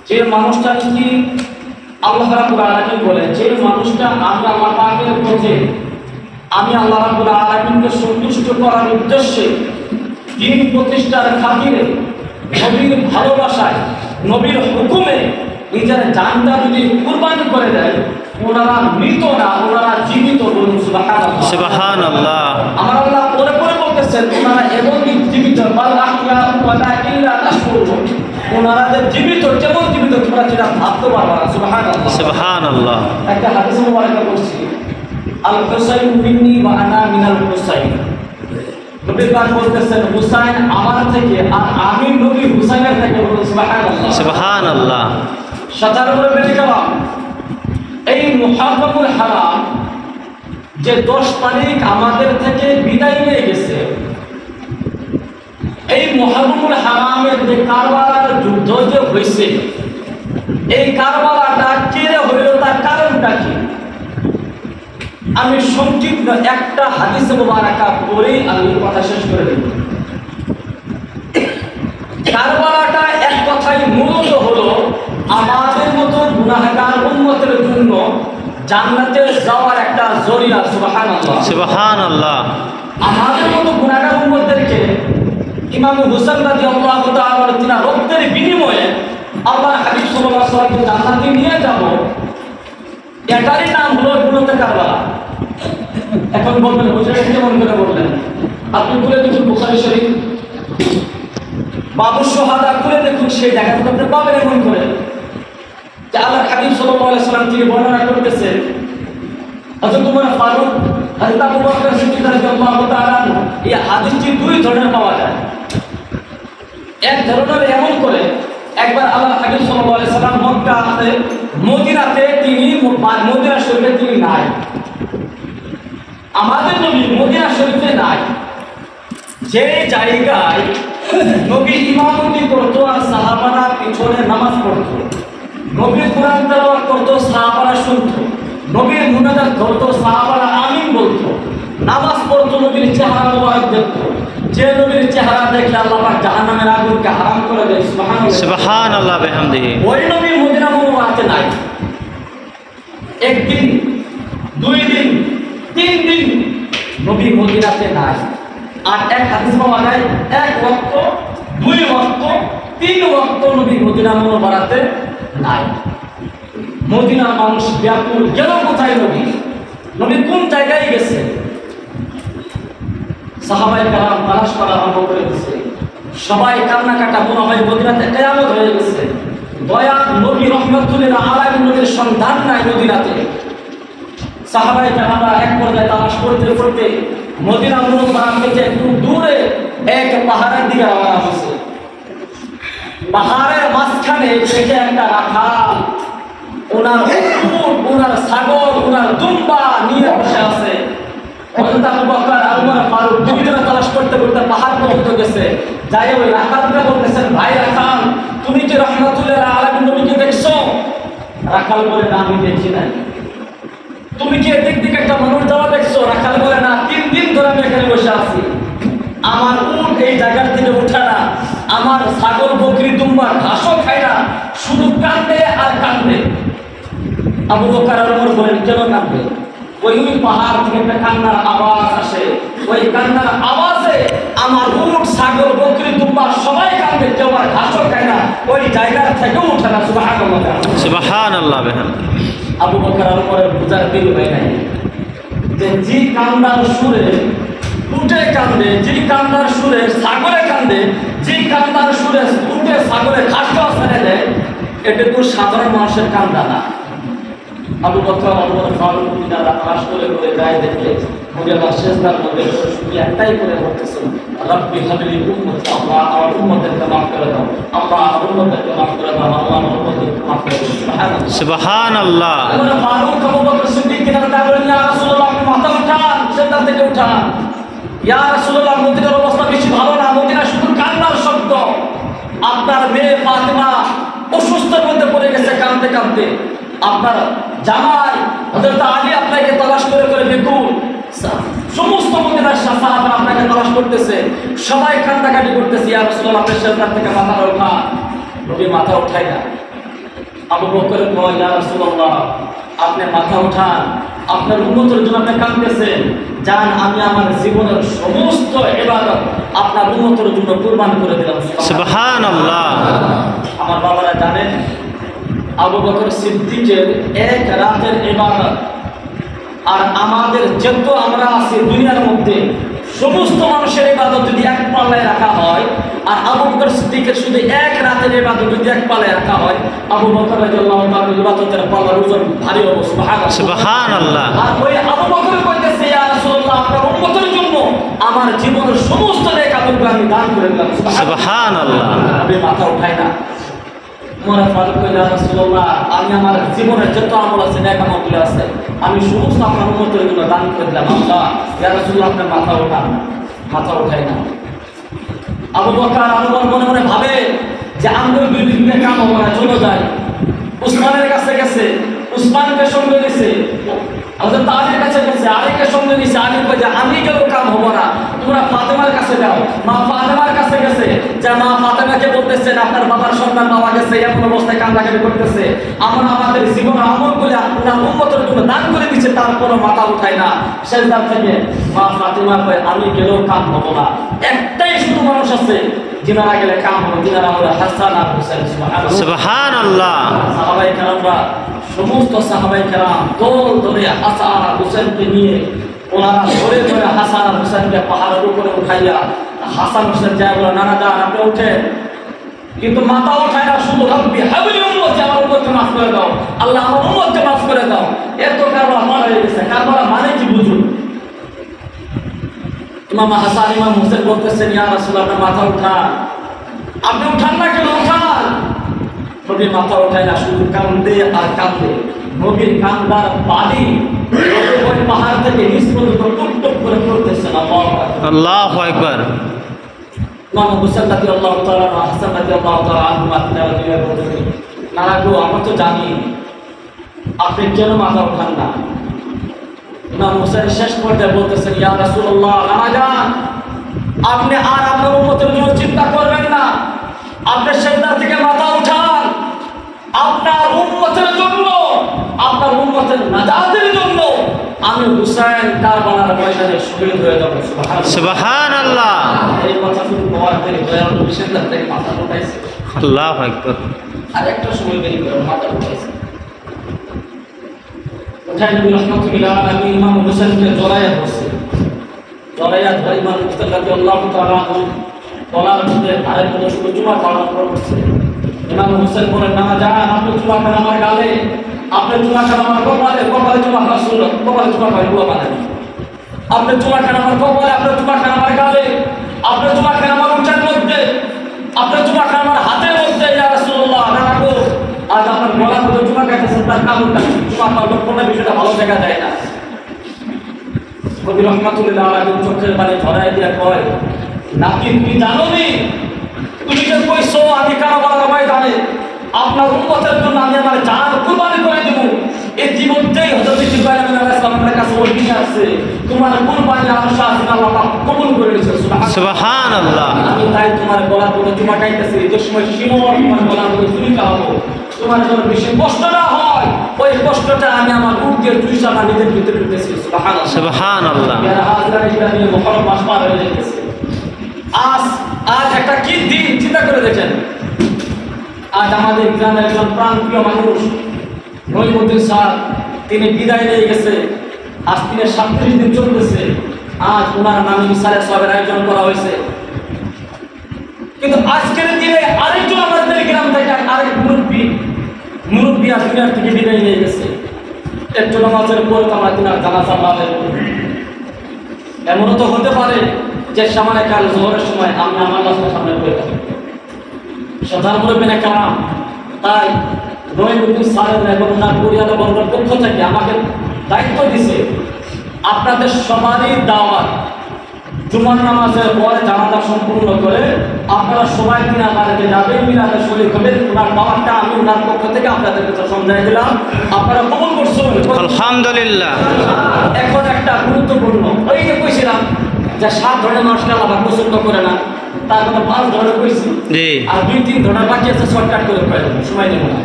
যে মানুষটা কি আল্লাহ রাব্বুল আলামিন বলে, যে মানুষটা আমি আল্লাহ পাকের পথে আমি আল্লাহ রাব্বুল আলামিনকে সন্তুষ্ট করার উদ্দেশ্যে দিন প্রতিষ্ঠার খাতিরে নবীর ভালোবাসায় নবীর হুকুমে নিজের জানটা যদি কুরবানি করে দেয়, ওনারা মৃত না, ওনারা জীবিত। বলুন সুবহানাল্লাহ সুবহানাল্লাহ। আমার আল্লাহ পরে পরে বলতেছেন ওনারা এমনই জীবিত, বাল আহইয়া ওয়ালাকিন লা তাশকুরুন। ওনারা যে জীবিত, যেমন জীবিত তোমরা যেটা ভাবতে পারবে না। সুবহানাল্লাহ সুবহানাল্লাহ। একটা হাদিস মুবারকে পড়ছি, আল হুসাইন মিন্নি ওয়া আনা মিনাল হুসাইন। নবী পাক বলতেছেন হুসাইন আমার থেকে আর আমি নবী হুসাইনের থেকে। বলুন সুবহানাল্লাহ সুবহানাল্লাহ। সাধারণ বেশি কালাম এই মুহররমুল হারাম যে 10 তারিখ আমাদের থেকে বিদায় নিয়ে গেছে, এই মুহররমুল হারামের যে কারবালার যুদ্ধ যে হয়েছে, এই কারবালাটা কেড়ে হইল, তার কারণটা কি? আমি সংক্ষিপ্ত একটা হাদিসে মুবারাকা পড়ে আমি কথা শেষ করে দেব। কারবালাটা এক কথায় মূলত হলো আমাদের মতো গুনাহগার উম্মতের জন্য জান্নাতে যাওয়ার একটা জরিয়া। সুবহানাল্লাহ সুবহানাল্লাহ। আমাদের মতো গুনাহগার উম্মতদেরকে ইমাম হুসাইন রাদিয়াল্লাহু তাআলা তিনি রক্তের বিনিময়ে আল্লাহর হাবিব সাল্লাল্লাহু আলাইহি ওয়াসাল্লাম জান্নাতে নিয়ে যাব, এটারই নাম হলো গুনাতে কারবালা। এখন বলবেন হুজুর কেমন করে বললেন? আপনি বলে দেখুন বুখারী শরীফ বাবু শাহাদা করে দেখুন, সেই জায়গাটা আপনি পাবেন এমন করে যে আল্লাহর হাবিব সাল্লাল্লাহু আলাইহি ওয়াসাল্লাম তিনি বর্ণনা করতেছেন, হযরত ওমর ফারুক, হযরত আবু বকর সিদ্দিক রাদিয়াল্লাহু তাআলা। এই হাদিসটি দুই ধরনের পাওয়া যায়। এক ধরনের এমন করে, একবার আল্লাহর হাবিব সাল্লাল্লাহু আলাইহি ওয়াসাল্লাম মক্কাতে মদিনাতে তিনি মদিনা শরীফে তিনি নাই, আমাদের নবী মদিনা শরীফে নাই। যে জায়গায় নবী ইমামতি করতো আর সাহাবারা পিছনে নামাজ পড়তো, নবী কুরআন তেলাওয়াত করতো, সাহাবারা শুনতো, নবীর মুনাজাত করতো, সাহাবারা আমিন বলতো, নামাজ পড়তো, নবীর চেহারা মুবারক দেখতো। যে নবীর চেহারা দেখলে আল্লাহ পাক জাহান্নামের আগুনকে হারাম করে দেয়। সুবহানাল্লাহ সুবহানাল্লাহ বিহামদিহি। ওই নবী মদিনা মুবারকে নাই। একদিন, 2 দিন, 3 দিন নবী মদিনাতে নাই। আর এক হাদিস পাওয়া যায় 1 ওয়াক্ত, 2 ওয়াক্ত, 3 ওয়াক্ত নবী মদিনা মুবারকে নাই। মদিনার মানুষ ব্যাকুল, গেল কোথায় নবী? নবী কোন জায়গায় গেছে? সাহাবায়ে কেরাম তালাশ করা আরম্ভ করে দিয়েছে, সবাই কান্নাকাটা, মনে হয় মদিনাতে কিয়ামত হয়ে গেছে। দয়ার নবী রহমাতুল্লিল আলামিন নবীর সন্ধান নাই মদিনাতে। সাহাবায়ে কেরামরা এক পর্যায়ে তালাশ করতে করতে মদিনা মুনাওয়ারা থেকে একটু দূরে এক পাহাড়ের দিকে রওনা হয়েছে। পাহাড়ের মাঝখানে থেকে একটা রাখাল ওনার উট, ওনার ছাগল, ওনার দুম্বা নিয়ে বসে আছে। হযরত আবু বকর আর ওমর ফারুক দুইজনে তালাশ করতে করতে পাহাড় পর্যন্ত গেছে। যাই ওই রাখালকে বলতেছেন, ভাই রাখাল, তুমি কি রহমাতুল্লিল আলামিন নবীকে দেখছো? রাখাল বলে, না আমি দেখি নাই। তুমি কি এদিক দিকে একটা মানুষ যাওয়া দেখছো? রাখাল বলে, না, 3 দিন ধরে আমি এখানে বসে আছি, আমার উট এই জায়গার থেকে উঠে না, আমার ছাগল বকরি দুম্বা ঘাসও খায় না, শুধু কান্দে আর কান্দে। আবু বকর আর ওমর বলেন, কেন কান্দে? ওই পাহাড় থেকে একটা কান্নার আওয়াজ আসে, ওই কান্নার আওয়াজে আমার উট, ছাগল, বকরি দুম্বা সবাই কান্দে, কেউ আর ঘাসও খায় না, ওই জায়গার থেকেও উঠে না। সুবহানাল্লাহ সুবহানাল্লাহ বিহামদিহি। আবু বকর আর ওমরের বুঝার দেরি হয় নাই যে জি কান্নার সুরে উঠে কান্দে, যে কান্নার সুরে ছাগলে কান্দে, যে কান্নার সুরে উঠে ছাগলে ঘাসটা ছেড়ে দেয়, এটা তো সাধারণ মানুষের কান্না না। আবু বকর আর ওমর ফারুক যারা তালাশ করে করে যায়, দেখে মুজাহিদ শেষদার মধ্যে শুধু একটাই করে বলতেছেন, রব্বি হাবলি উম্মতি, আল্লাহ আমার উম্মতকে মাফ করে দাও, আল্লাহ আমার উম্মতকে মাফ করে দাও, আল্লাহ আমার উম্মতকে মাফ করে দাও। সুবহানাল্লাহ সুবহানাল্লাহ। ওমর ফারুক আবু বকর সিদ্দিক কে তারা বলেন, ইয়া রাসূলুল্লাহ, আপনি মাথা উঠান, শেষদা থেকে উঠান। ইয়া রাসূলুল্লাহ, মদিনার অবস্থা বেশি ভালো না, মদিনা শুধু কান্নার শব্দ। আপনার মেয়ে ফাতিমা অসুস্থের মধ্যে পড়ে গেছে কাঁদতে কাঁদতে, আপনার জামাই হযরত আলী আপনাকে তালাশ করে করে বেকুল, সমস্ত মদিনার সাহাবা আপনাকে তালাশ করতেছে, সবাই কান্নাকাটি করতেছে, ইয়া রাসূলুল্লাহ, আপনি শেষদার থেকে মাথা উঠান। নবী মাথা উঠায় না। আবু বকর কয়, ইয়া রাসূলুল্লাহ, আপনি মাথা উঠান, আপনার উম্মতের জন্য আপনি কাঁদতেছেন, যান আমি আমার জীবনের সমস্ত ইবাদত আপনার উম্মতের জন্য কুরবান করে দিলাম। সুবহানাল্লাহ। আমার বাবারা জানেন, আবু বকর সিদ্দিকের এক রাতের ইবাদত আর আমাদের যত আমরা আছি দুনিয়ার মধ্যে সমস্ত মানুষের ইবাদত যদি এক পাল্লায় রাখা হয়, আর আবু বকর সিদ্দিকের শুধু এক রাতের ইবাদত যদি এক পাল্লায় রাখা হয়, আবু বকর রাদিয়াল্লাহু তাআলার ইবাদতের পাল্লার ওজন ভারী হবে। সুবহানাল্লাহ। আর ওই আবু বকর কইতেছে, ইয়া রাসূলুল্লাহ, আপনার উম্মতের জন্য আমার জীবনের সমস্ত নেক আমলগুলো আমি দান করে দিলাম। সুবহানাল্লাহ। আমি মাথা উঠাই না। ওমর ফারুক কইলেন, ইয়া রাসূলুল্লাহ, আমি আমার জীবনের যত আমল আছে নেক আমলগুলো আছে আমি সমস্ত আপনার উম্মতের জন্য দান করে দিলাম। আল্লাহ, ইয়া রাসূলুল্লাহ, আপনি মাথা উঠান। মাথা উঠাই না। আবু বকর আর ওমর মনে মনে ভাবে যে আমরা দুই দিনে কাম হবে না, চলে যায়। উসমানের কাছে গেছে, উসমানকে সঙ্গে নিছে। হযরত আলীর কাছে গেছে, আলীকে সঙ্গে নিছে। আলী কয় যে আমি গেলেও কাম হবে না, তোমরা ফাতেমার কাছে যাও। মা ফাতেমার কাছে গেছে, যে মা ফাতেমাকে বলতেছেন আপনার বাবার সন্তান বাবা গেছে, এমন অবস্থায় কান্নাকাটি করতেছে, আমরা আমাদের জীবনের আমলগুলো আপনার উম্মতের জন্য দান করে দিচ্ছে, তারপরও মাথা উঠায় না। সেজদা থেকে মা ফাতেমা কয় আমি গেলেও কাম হবে না। একটাই শুধু মানুষ আছে যিনারা গেলে কাম হবে, যিনারা হলো হাসান আর হুসাইন। সুবহানাল্লাহ। সাহাবায়ে কেরামরা, সমস্ত সাহাবায়ে কেরাম দল ধরে হাসান আর হুসাইনকে নিয়ে ওনারা ধরে ধরে হাসান আর হুসাইনকে পাহাড়ের উপরে উঠাইয়া হাসান হুসাইন যায় বলে, নানা যান আপনি উঠে, কিন্তু মাথা উঠায় না, শুধু রব্বি হাবলি উম্মতি, আমার উম্মতকে মাফ করে দাও, আল্লাহ আমার উম্মতকে মাফ করে দাও। এত কারবালা মারা হয়ে গেছে। কারবালা মানে কি বুঝুন? ইমাম হাসান ইমাম হুসাইন বলতেছেন, ইয়া রাসূলুল্লাহ, আপনি মাথা উঠান। আপনি উঠান না কেন? উঠান। নবী মাথা উঠায় না, শুধু কান্দে আর কান্দে। নবীর কান্দার পানি ওই পাহাড় থেকে নিচ পর্যন্ত টুপ টুপ করে পড়তেছেন। আল্লাহু আকবার। ইমাম হুসাইন রাদিয়াল্লাহু তাআলা আর হাসান রাদিয়াল্লাহু তাআলা আনহুমা তিনারা দুইজন বলতেছেন, নানা গো, আমরা তো জানি আপনি কেন মাথা উঠান না। ইমাম হুসাইন শেষ পর্যায়ে বলতেছেন, ইয়া রাসূলুল্লাহ, নানা যান, আপনি আর আপনার উম্মতের জন্য চিন্তা করবেন না, আপনি সেজদা থেকে মাথা উঠান। আপনার উম্মতের জন্য, আপনার উম্মতের নাজাতের জন্য আমি হুসাইন কারবালার ময়দানে শহীদ হয়ে যাব। সুবহানাল্লাহ। এই কথা শুধু বলার দেরি হয়ে গেল, সেজদা থেকে মাথা উঠাইছে। আল্লাহু আকবার। আর একটা সময় দেরি করে মাথা উঠাইছে। উঠাই নবী রাহমাতুল্লাহ আলাইহি ইমাম হুসাইনকে জড়াইয়া ধরছে। জড়াইয়া ধরে ইমাম হুসাইন রাদিয়াল্লাহু তাআলা আনহু গলার মধ্যে আরেক মধ্যে শুধু জুমা খাওয়া করছে। ইমাম হুসাইন বলেন, নানা যান, আপনি জুমা খান আমার গালে, আপনি জুমা খান আমার কপালে, কপালে জুমা খান শুনল, কপালে জুমা খান বুয়া মানে, আপনি জুমা খান আমার কপালে, আপনি জুমা খান আমার গালে, আপনি জুমা খান আমার উঠার মধ্যে, আপনি জুমা খান আমার হাতের মধ্যে। ইয়া রাসূলুল্লাহ, নানা গো, আজ আমার গলার মধ্যে জুমা খাইতেছেন, তার কারণটা জুমা খাওয়ার লক্ষণটা বিষয়টা ভালো দেখা যায় না। নবী রাহমাতুল্লাহ আলাইহি চোখের পানি ঝরাই দিয়া কয়, নাকি তুমি জানো নি, তুমি যে কইছো আমি কারবালার ময়দানে আপনার উম্মতের জন্য আমি আমার জান কুরবানি করে দেব, ইতিমধ্যেই হযরত জিবরাইল আলাইহিস সালামের কাছে ওহী আসছে, তোমার কুরবানি আশা আল্লাহ পাক কবুল করে নিয়েছে। সুবহানাল্লাহ। আমি তাই তোমার গলার মধ্যে জুমা খাইতেছি, যে সময় শিমর তোমার গলার মধ্যে চুরি খাওয়াবো, তোমার যেন বেশি কষ্ট না হয়, ওই কষ্টটা আমি আমার বুক দিয়ে চুইসা না নিজের ভিতরে ঢুকেছি। সুবহানাল্লাহ। সুবহানাল্লাহ। যারা হাজরা ইসলামী মুহররম মাস পার হয়ে যাচ্ছে, আজ একটা কি দিন চিন্তা করে দেখেন। আজ আমাদের গ্রামের একজন প্রাণপ্রিয় মানুষ নইমুদ্দিন স্যার, তিনি বিদায় নিয়ে গেছে। আজ তিনি 37 দিন চলতেছে। আজ ওনার নামে মিসালের সবের আয়োজন করা হয়েছে। কিন্তু আজকের দিনে আরেকজন আমাদের গ্রাম থেকে আরেক মুরব্বী আজ দুনিয়ার থেকে বিদায় নিয়ে গেছে। একটু নামাজের পর আমরা তিনার জানাজা পাবেন। এমনও তো হতে পারে যে সামনে কাল জোহরের সময় আমি আমার লাশের সামনে পড়ে থাকি। সাধারণ মুরব্বিনে কেরাম, তাই নইমুদ্দিন স্যারের এবং ওনার পরিবার বর্গের পক্ষ থেকে আমাকে দায়িত্ব দিছে, আপনাদের সবারই দাওয়াত, জুমার নামাজের পরে জানাজা সম্পূর্ণ করে আপনারা সবাই মিনা বাড়িতে যাবেন, মিনাতে শরীর হবেন। ওনার দাওয়াতটা আমি ওনার পক্ষ থেকে আপনাদের কাছে সমঝাই দিলাম, আপনারা কবুল করছেন আলহামদুলিল্লাহ। এখন একটা গুরুত্বপূর্ণ, ওই যে কইছিলাম যে 7 ধরনের মানুষকে আল্লাহ পছন্দ করে না, তার কথা 5 ধরনের কইছি জি আর 2-3 ধরনের বাকি আছে শর্টকাট করে কইলাম সময় নেব না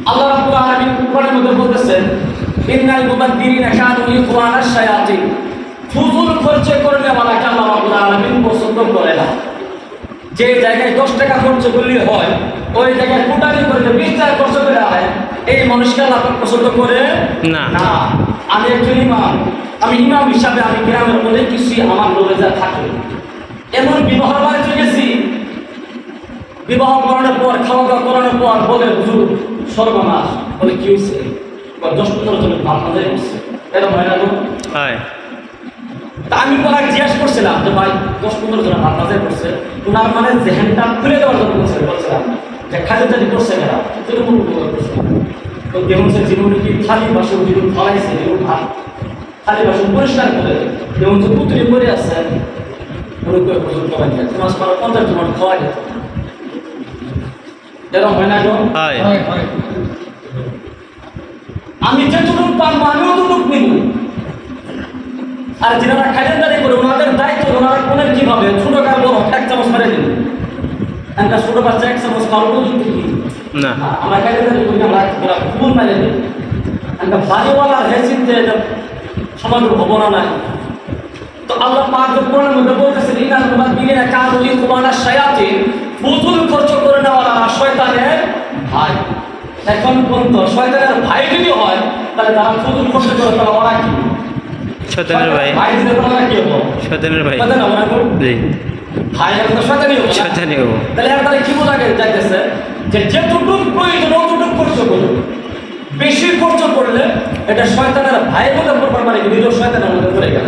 আল্লাহ রাব্বুল আলামিন কোরআনের মধ্যে বলতেছেন ইন্নাল মুবাদ্দিরিনা কানু ইখওয়ানাশ শায়াতিন ফুজুল খরচ করলে ওয়ালাকে আল্লাহ রাব্বুল আলামিন পছন্দ করে না যে জায়গায় 10 টাকা খরচ করলে হয় ওই জায়গায় কোটারি করে 20 টাকা খরচ করে হয় এই মানুষকে আল্লাহ পছন্দ করে না না আমি একজন ইমাম আমি ইমাম হিসাবে আমি গ্রামের মধ্যে কিছু আমার নলেজা থাকে এমন বিবাহ বাড়িতে গেছি বিবাহ করানোর পর খাওয়া দাওয়া করানোর পর বলে হুজুর সর্বনাশ বলে কি হয়েছে 10-15 জনের ভাত না যায় বসছে এরকম হয় না হয় তা আমি পরে জিজ্ঞাসা করছিলাম যে ভাই 10-15 জনের ভাত না যায় বসছে ওনার মানে জেহেনটা খুলে দেওয়ার জন্য বলছিলাম যে খালি তালি করছে এরা তৃণমূল করছে তো যেমন সে জীবনে কি খালি বাসন জীবন ফলাইছে যেমন ভাত খালি বাসন পরিষ্কার করে যেমন যে পুতুলি পরে আছে ওই করে বছর খাওয়া যায় মাস পর 50 জন খাওয়া যেত এরকম হয় না হয় আমি যেটুকু পারবো আমি অতটুকু নিব আর যারা খাইদারি করে ওনাদের দায়িত্ব ওনারা কোনের কিভাবে ছোট কার বড় 1 চামচ মেরে দিন একটা ছোট বাচ্চা 1 চামচ খাওয়ার পর্যন্ত কি না আমরা খাইদারি করি আমরা ফুল মেরে দিই একটা বাড়িওয়ালা হেসিতে সমাজের ভবনা নাই তো আল্লাহ পাক কোরআনের মধ্যে বলতেছেন ইনাল মুবাদ্দিলিনা কানু ইখওয়ানাশ শায়াতিন ফুজুল খরচ করে নেওয়ালা শয়তানের ভাই এখন পর্যন্ত শয়তানের ভাই যদি হয় তাহলে তারা ফুজুল খরচ করে তারা ওরা কি শয়তানের ভাই ভাই দিলে তারা কি হবে শয়তানের ভাই শয়তান হবে না জি ভাই হলে তো শয়তানই হবে শয়তানি হবো তাহলে আপনারা কি বোঝা যাইতেছে যে যেটুকু প্রয়োজন অতটুকু খরচ করুন বেশি খরচ করলে এটা শয়তানের ভাইয়ের মধ্যে পড়বার মানে কি নিজের শয়তানের মধ্যে পড়ে গেল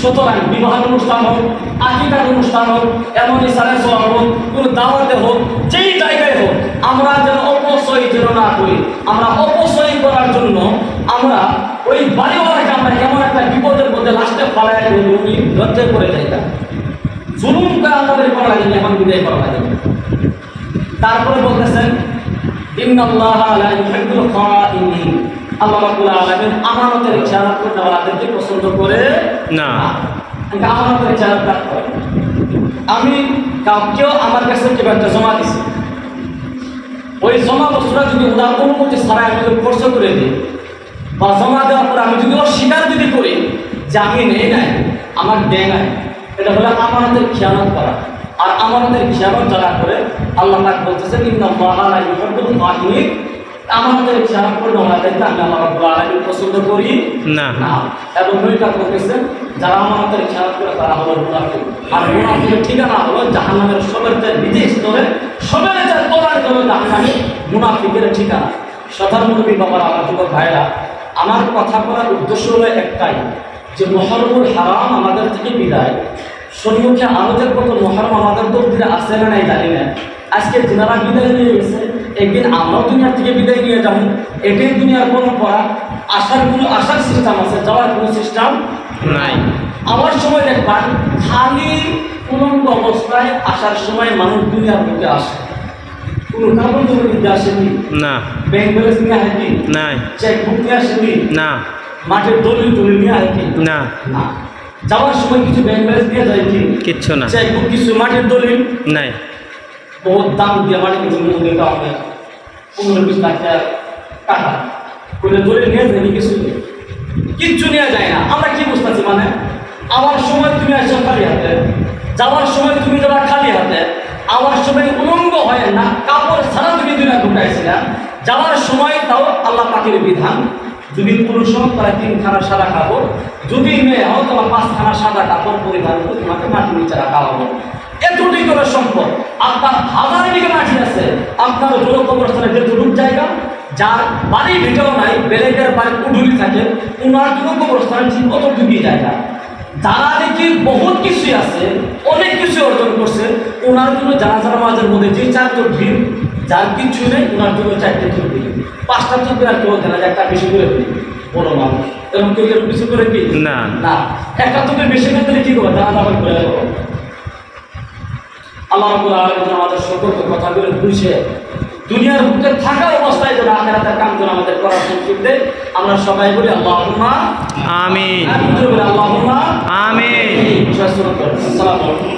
সুতরাং বিবাহ অনুষ্ঠান হোক আকিকার অনুষ্ঠান হোক এমনই সালাত হোক কোনো দাওয়াতে হোক যেই জায়গায় হোক আমরা যেন অপচয় যেন না করি আমরা অপচয় করার জন্য আমরা ওই বাড়িওয়ালাকে আমরা এমন একটা বিপদের মধ্যে লাস্টে ফালায় উনি লজ্জায় পড়ে যাইতাম জুলুম করে আমাদের করা লাগে এখন বিদায় করা লাগে তারপরে বলতেছেন ইন্নাল্লাহা লা ইউহিব্বুল খাইনিন আল্লাহ রাব্বুল আলামিন আমানতের খেয়াল করতে ওয়ালাদেরকে পছন্দ করে না আমানতের খেয়াল রাখতে হয় আমি কাউকেও আমার কাছে কেউ একটা জমা দিছি ওই জমা বস্তুটা যদি ওনার অনুমতি ছাড়া আমি যদি খরচ করে দিই বা জমা দেওয়ার পর আমি যদি অস্বীকার যদি করি যে আমি নেই নাই আমার দেয় নাই এটা হলো আমানতের খেয়ানত করা আর আমানতের খেয়ানত যারা করে আল্লাহ পাক বলতেছেন ইন্নাল্লাহা লা ইউহিব্বুল খাইনিন আমাদের খেয়াল করলে ওনাদেরকে আমি আল্লাহ রাব্বুল আলামিন পছন্দ করি না এবং নইটা বলতেছেন যারা আমাদের খেয়াল করে তারা হলো মুনাফিক আর মুনাফিকের ঠিকানা হলো জাহান্নামের সবের নিচে স্তরে সবের তলার তলে জাহান্নামে মুনাফিকের ঠিকানা সাধারণ নবী বাবার আমার যুবক ভাইরা আমার কথা বলার উদ্দেশ্য হলো একটাই যে মুহররমুল হারাম আমাদের থেকে বিদায় সম্মুখে আলোচনার মতো মুহররম আমাদের তকদিরে আছে না নাই জানি না আজকে যারা বিদায় নিয়ে গেছে একদিন আমরাও দুনিয়ার থেকে বিদায় নিয়ে যাবো এটাই দুনিয়ার পরম্পরা আসার সিস্টেম আছে যাওয়ার কোনো সিস্টেম নাই আমার সময় দেখবেন খালি উলঙ্গ অবস্থায় আসার সময় মানুষ দুনিয়ার মধ্যে আসে কোনো কাগজ নিতে আসেনি না ব্যাংক ব্যালেন্স নিয়ে আসেনি নাই চেক বুক নিয়ে আসেনি না মাঠের দলিল নিয়ে আসেনি না না যাওয়ার সময় কিছু ব্যাংক ব্যালেন্স নিয়ে যায় কি কিচ্ছু না চেক বুক কিছু মাঠের দলিল নাই বহুত দাম দিয়ে মাটি কিছু মন্দির হবে 15-20 লাখ টাকা কোনো দলিল নিয়ে যায়নি কিছু কিচ্ছু নিয়ে যায় না আমরা কি বুঝতেছি মানে আমার সময় তুমি আসছো খালি হাতে যাওয়ার সময় তুমি যাবা খালি হাতে আমার সময় উলঙ্গ হয় না কাপড় ছাড়া তুমি দুনিয়া ঢুকাইছিলা যাওয়ার সময় তাও আল্লাহ পাকের বিধান যদি পুরুষ হোক তারা 3 খানা সাদা কাপড় যদি মেয়ে হোক তোমার 5 খানা সাদা কাপড় পরিধান করে তোমাকে মাটি নিচে রাখা হবে এতটুকু করে সম্পদ আপনার হাজার দিকে মাটি আছে আপনার জল কবরস্থানে যেটুকু জায়গা যার বাড়ির ভিতরেও নাই বেলেগের বাড়ি উঠুলি থাকে ওনার জন্য কবরস্থানে ঠিক অতটুকু জায়গা যারা দেখি বহুত কিছুই আছে অনেক কিছু অর্জন করছে ওনার জন্য জানাজা নামাজের মধ্যে যে 4জন ভিড় যার কিছু নেই ওনার জন্য 4টে ভিড় দিই 5টা চলবে আর কেউ জানা যায় একটা বেশি করে দিই বড় মানুষ এরকম কেউ এরকম কিছু করে কি না না একটা তোকে বেশি করে কি করবো জানাজা করে দেবো আল্লাহ রাব্বুল আলামিন আমাদের সকলকে কথাগুলো বুঝে দুনিয়ার বুকে থাকার অবস্থায় যেন আখিরাতের কাম যেন আমাদের করার সুযোগ দেয় আমরা সবাই বলি আল্লাহুম্মা আমিন আল্লাহুম্মা আমিন আসসালামু আলাইকুম